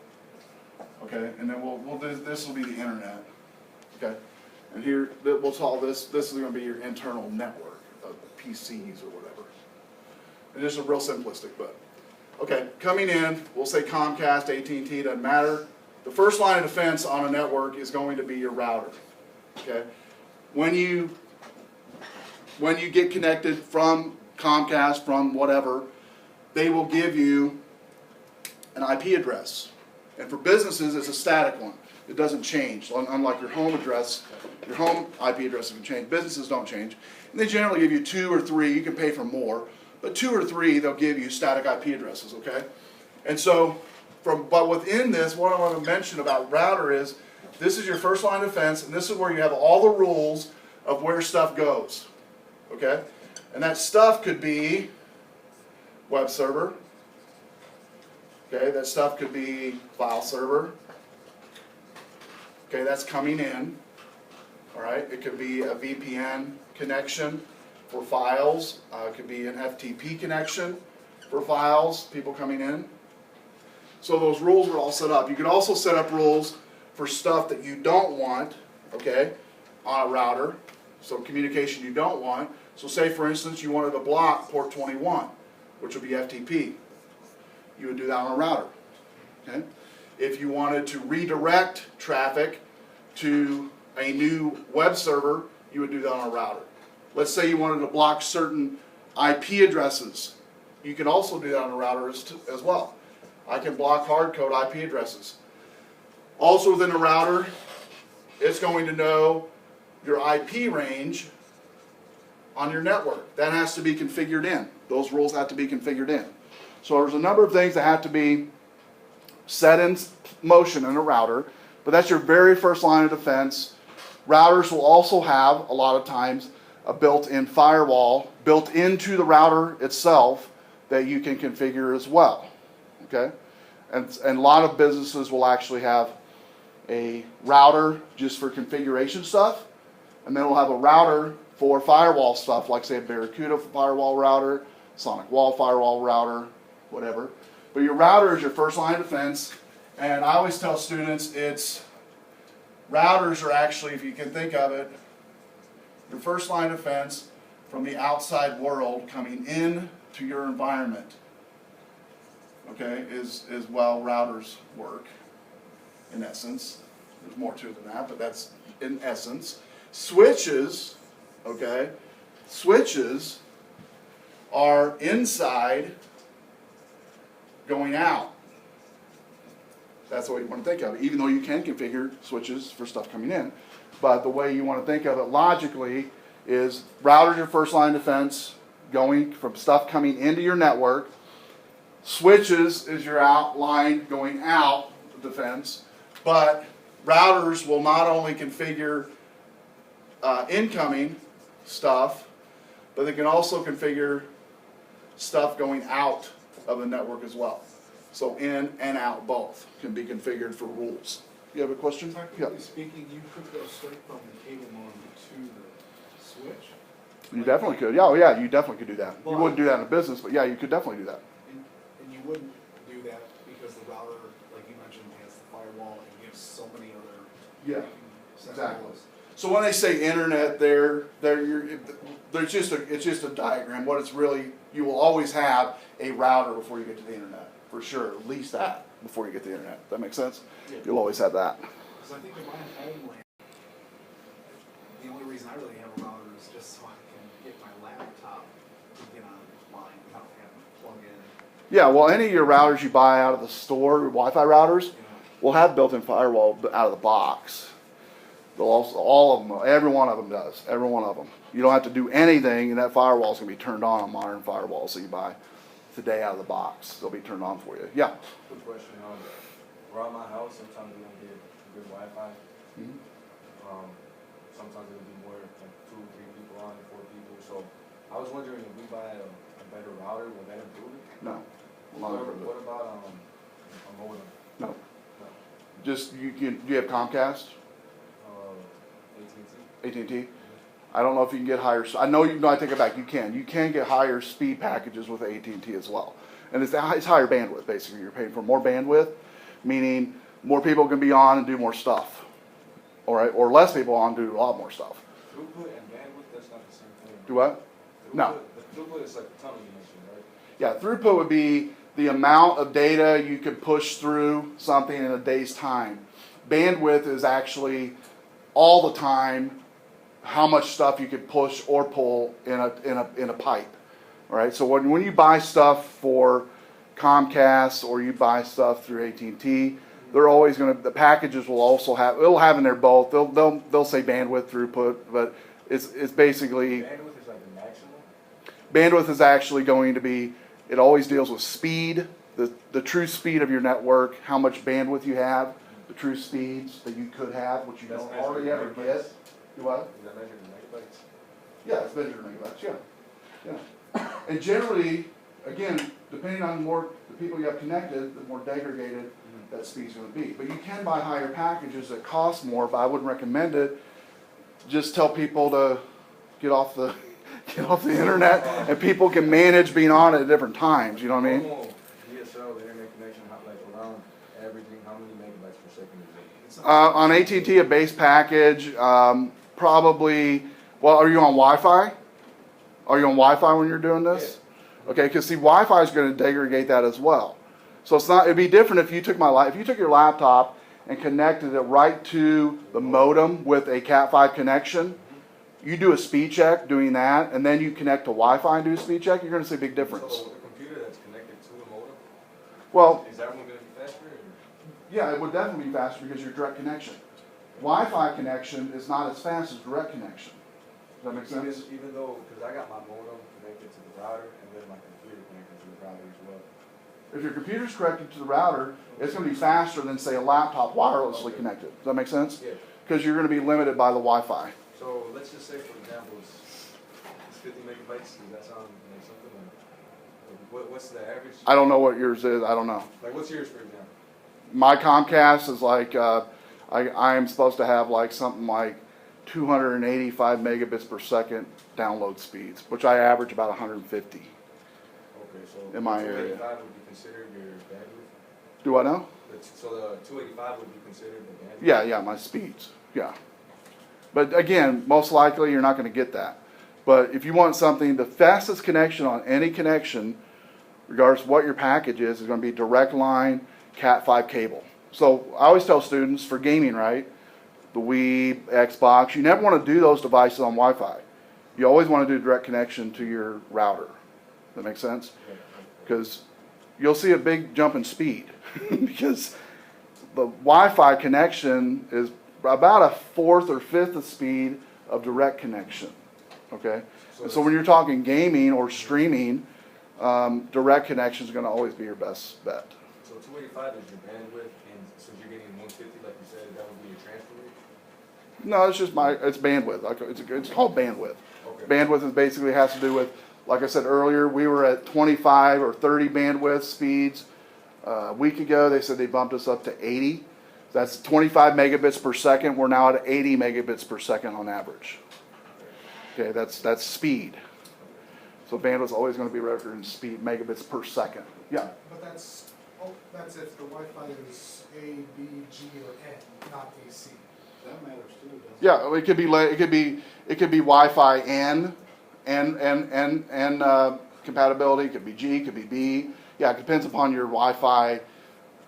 Okay, and then we'll do, this will be the internet, okay. And here, we'll call this is going to be your internal network of PCs or whatever. And this is real simplistic, but, okay, coming in, we'll say Comcast, AT&T, doesn't matter. The first line of defense on a network is going to be your router, okay. When you get connected from Comcast, from whatever, they will give you an IP address. And for businesses, it's a static one. It doesn't change. Unlike your home address, your home IP address can change. Businesses don't change. And they generally give you 2 or 3. You can pay for more. But 2 or 3, they'll give you static IP addresses, okay? And so, but within this, what I want to mention about router is, this is your first line of defense, and this is where you have all the rules of where stuff goes, okay? And that stuff could be web server, okay? That stuff could be file server, okay? That's coming in, all right? It could be a VPN connection for files. It could be an FTP connection for files, people coming in. So those rules are all set up. You can also set up rules for stuff that you don't want, okay, on a router. So communication you don't want. So say, for instance, you wanted to block port 21, which would be FTP. You would do that on a router, okay? If you wanted to redirect traffic to a new web server, you would do that on a router. Let's say you wanted to block certain IP addresses. You can also do that on a router as well. I can block hard code IP addresses. Also within a router, it's going to know your IP range on your network. That has to be configured in. Those rules have to be configured in. So there's a number of things that have to be set in motion in a router, but that's your very first line of defense. Routers will also have, a lot of times, a built-in firewall built into the router itself that you can configure as well. Okay? And a lot of businesses will actually have a router just for configuration stuff, and then we'll have a router for firewall stuff, like say a Barracuda firewall router, Sonic Wall firewall router, whatever. But your router is your first line of defense, and I always tell students routers are actually, if you can think of it, your first line of defense from the outside world coming in to your environment, okay, is well routers work. In essence, there's more to it than that, but that's in essence. Switches, okay, switches are inside going out. That's the way you want to think of it, even though you can configure switches for stuff coming in. But the way you want to think of it logically is router's your first line of defense, going from stuff coming into your network. Switches is your line going out defense. But routers will not only configure incoming stuff, but they can also configure stuff going out of the network as well. So in and out both can be configured for rules. You have a question? Practically speaking, you could go straight from the cable modem to the switch. You definitely could. Yeah, oh yeah, you definitely could do that. You wouldn't do that in a business, but yeah, you could definitely do that. And you wouldn't do that because the router, like you mentioned, has the firewall and gives so many other. Yeah, exactly. So when they say internet, it's just a diagram. What it's really, you will always have a router before you get to the internet, for sure. At least that before you get to the internet. That makes sense? Yeah. You'll always have that. Because I think in my homeland, the only reason I really have a router is just so I can get my laptop to get online without having to plug in. Yeah, well, any of your routers you buy out of the store, Wi-Fi routers, will have built-in firewall out of the box. They'll also, all of them, every one of them does. Every one of them. You don't have to do anything, and that firewall is going to be turned on modern firewalls that you buy today out of the box. They'll be turned on for you. Yeah. Quick question. Around my house, sometimes we don't get good Wi-Fi. Mhm. Sometimes it'll be more like 2 or 3 people on and 4 people. So I was wondering if we buy a better router, will that improve it? No. Will not improve it. What about a modem? No. No. Just do you have Comcast? AT&T. AT&T? I don't know if you can get higher. I know you. No, I take it back. You can. You can get higher speed packages with AT&T as well, and it's higher bandwidth. Basically, you're paying for more bandwidth, meaning more people can be on and do more stuff. All right, or less people on and do a lot more stuff. Throughput and bandwidth, that's not the same thing. Do what? No. The throughput is like the tunnel you mentioned, right? Yeah, throughput would be the amount of data you could push through something in a day's time. Bandwidth is actually all the time how much stuff you could push or pull in a pipe. All right. So when you buy stuff for Comcast or you buy stuff through AT&T, they're always going to, the packages will also have, it'll have in there both. They'll say bandwidth, throughput, but it's basically Bandwidth is like the maximum? bandwidth is actually going to be, it always deals with speed, the true speed of your network, how much bandwidth you have, the true speeds that you could have, which you That's don't measured hardly in ever megabytes? get. Do what? Is that measured in megabytes? Yeah, it's measured in megabytes, yeah. Yeah. And generally, again, depending on the people you have connected, the more degraded that speed's gonna be. But you can buy higher packages that cost more, but I wouldn't recommend it. Just tell people to get off the internet, and people can manage being on at different times, you know what I mean? Normal DSL, the internet connection, like around averaging, how many megabytes per second is it? On AT&T, a base package, probably, well, are you on Wi-Fi? Are you on Wi-Fi when you're doing this? Okay, because see, Wi-Fi is going to degrade that as well. So it's not, it'd be different if you took your laptop and connected it right to the modem with a Cat5 connection. You do a speed check doing that, and then you connect to Wi-Fi and do a speed check, you're going to see a big difference. So the computer that's connected to the modem, Well, is that one going to be faster? Or? yeah, it would definitely be faster because you're direct connection. Wi-Fi connection is not as fast as direct connection. Does that make sense? Even though, because I got my modem connected to the router and then my computer connected to the router as well. If your computer's connected to the router, it's going to be faster than, say, a laptop wirelessly connected. Does that make sense? Yeah. Because you're going to be limited by the Wi-Fi. So let's just say, for example, it's 50 megabytes. Does that sound like something? Or what's the average? I don't know what yours is. I don't know. Like, what's yours, for example? My Comcast is like, I am supposed to have like something like 285 megabits per second download speeds, which I average about 150. Okay, so In my 285 area. would be considered your bandwidth? Do I know? So the 285 would be considered the bandwidth? Yeah, my speeds. Yeah. But again, most likely you're not going to get that. But if you want something, the fastest connection on any connection, regardless of what your package is going to be direct line Cat5 cable. So I always tell students for gaming, right? The Wii, Xbox, you never want to do those devices on Wi-Fi. You always want to do direct connection to your router. That makes sense? Because you'll see a big jump in speed because the Wi-Fi connection is about a fourth or fifth the speed of direct connection. Okay? So when you're talking gaming or streaming, direct connection is going to always be your best bet. So 285 is your bandwidth, and so you're getting 150, like you said, that would be your transfer rate? No, it's just it's bandwidth. It's called bandwidth. Okay. Bandwidth is basically has to do with, like I said earlier, we were at 25 or 30 bandwidth speeds. A week ago, they said they bumped us up to 80. That's 25 megabits per second. We're now at 80 megabits per second on average. Okay, that's speed. So bandwidth's always going to be recorded in speed, megabits per second. Yeah. But that's if the Wi-Fi is A, B, G, or N, not AC. That matters too, doesn't it? Yeah, it could be Wi-Fi N compatibility. It could be G, it could be B. Yeah, it depends upon your Wi-Fi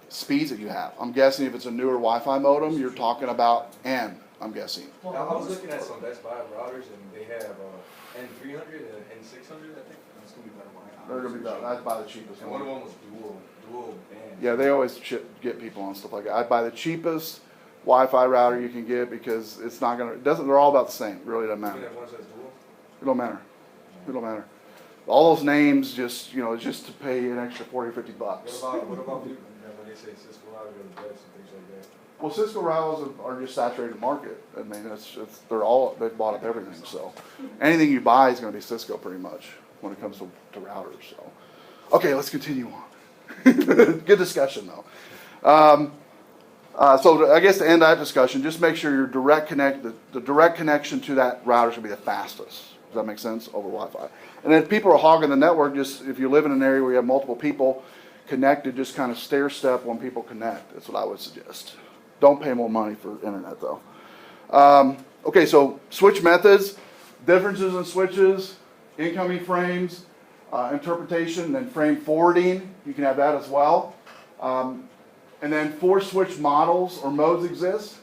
speeds that you have. I'm guessing if it's a newer Wi-Fi modem, you're talking about N. I'm guessing. I was looking at some Best Buy routers and they have N300 and N600, I think. That's gonna be better Wi-Fi. They're gonna be better. I'd buy the cheapest And one of one. them was dual band. Yeah, they always get people on stuff like that. I'd buy the cheapest Wi-Fi router you can get because it's not gonna. They're all about the same. It really doesn't Even matter. if one says dual? It don't matter. It don't matter. All those names just it's just to pay an extra $40 or $50. What about people when they say Cisco routers are the best and things like that? Well, Cisco routers are just saturated market. I mean, they've bought up everything. So anything you buy is going to be Cisco pretty much when it comes to routers. So, okay, let's continue on. Good discussion though. So I guess to end that discussion, just make sure your the direct connection to that router should be the fastest. Does that make sense? Over Wi-Fi. And then if people are hogging the network, just if you live in an area where you have multiple people connected, just kind of stair step when people connect. That's what I would suggest. Don't pay more money for internet though. Okay, so switch methods, differences in switches, incoming frames, interpretation, and frame forwarding. You can have that as well. And then 4 switch models or modes exist.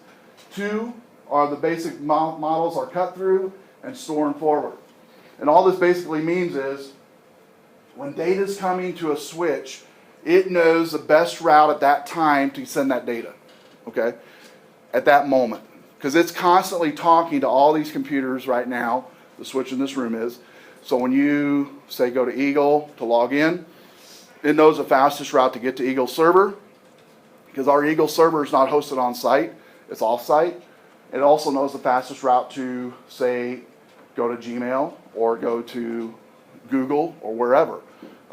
2 are the basic models are cut through and store and forward. And all this basically means is when data is coming to a switch, it knows the best route at that time to send that data, okay, at that moment. Because it's constantly talking to all these computers right now, the switch in this room is. So when you say go to Eagle to log in, it knows the fastest route to get to Eagle server, because our Eagle server is not hosted on site, it's off site. It also knows the fastest route to, say, go to Gmail or go to Google or wherever.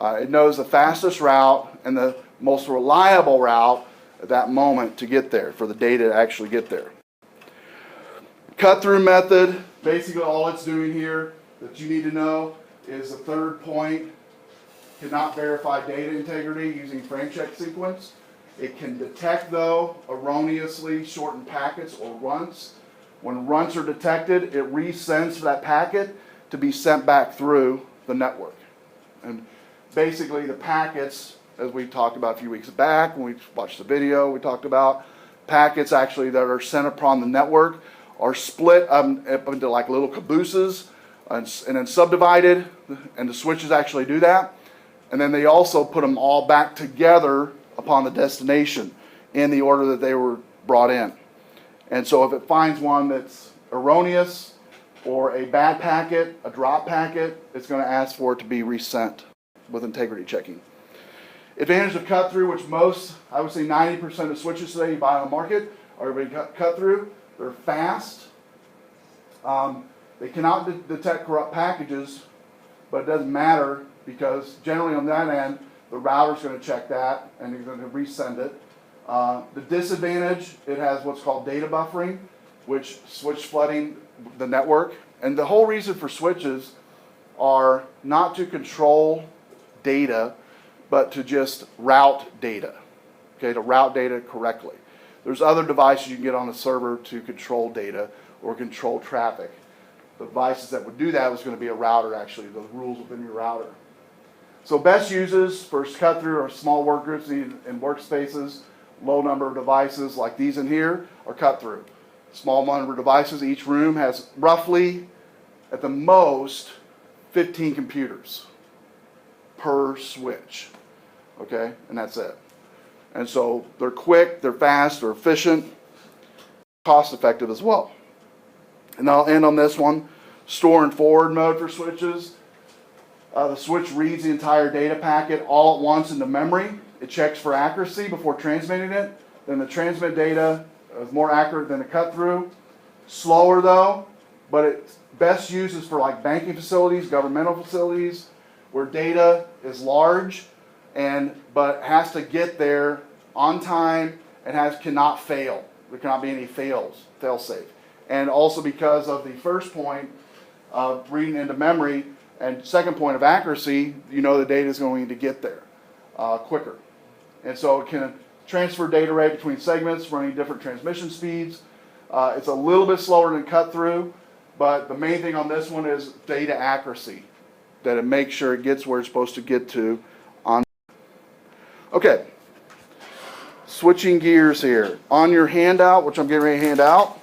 It knows the fastest route and the most reliable route at that moment to get there, for the data to actually get there. Cut-through method, basically all it's doing here that you need to know is the third point cannot verify data integrity using frame check sequence. It can detect, though, erroneously shortened packets or runts. When runts are detected, it resends that packet to be sent back through the network. And basically the packets, as we talked about a few weeks back when we watched the video, we talked about packets actually that are sent upon the network are split up into like little cabooses and then subdivided, and the switches actually do that. And then they also put them all back together upon the destination in the order that they were brought in. And so if it finds one that's erroneous or a bad packet, a drop packet, it's going to ask for it to be resent with integrity checking. Advantage of cut through, which most, I would say 90% of switches today you buy on the market are cut through. They're fast. They cannot detect corrupt packages, but it doesn't matter because generally on that end, the router's going to check that and he's going to resend it. The disadvantage, it has what's called data buffering, which switch flooding the network. And the whole reason for switches are not to control data, but to just route data, okay, to route data correctly. There's other devices you can get on a server to control data or control traffic. The devices that would do that was going to be a router, actually, the rules within your router. So best uses for cut through are small work groups and workspaces, low number of devices like these in here are cut through. Small number of devices, each room has roughly, at the most, 15 computers per switch, okay, and that's it. And so they're quick, they're fast, they're efficient, cost effective as well. And I'll end on this one, store and forward mode for switches. The switch reads the entire data packet all at once into memory. It checks for accuracy before transmitting it. Then the transmit data is more accurate than the cut through. slower though, but it's best used is for like banking facilities, governmental facilities, where data is large but has to get there on time and cannot fail. There cannot be any fail safe. And also because of the first point of reading into memory and second point of accuracy, you know the data is going to get there quicker. And so it can transfer data rate between segments running different transmission speeds. It's a little bit slower than cut through, but the main thing on this one is data accuracy, that it makes sure it gets where it's supposed to get to on. Okay, switching gears here. On your handout, which I'm getting ready to hand out,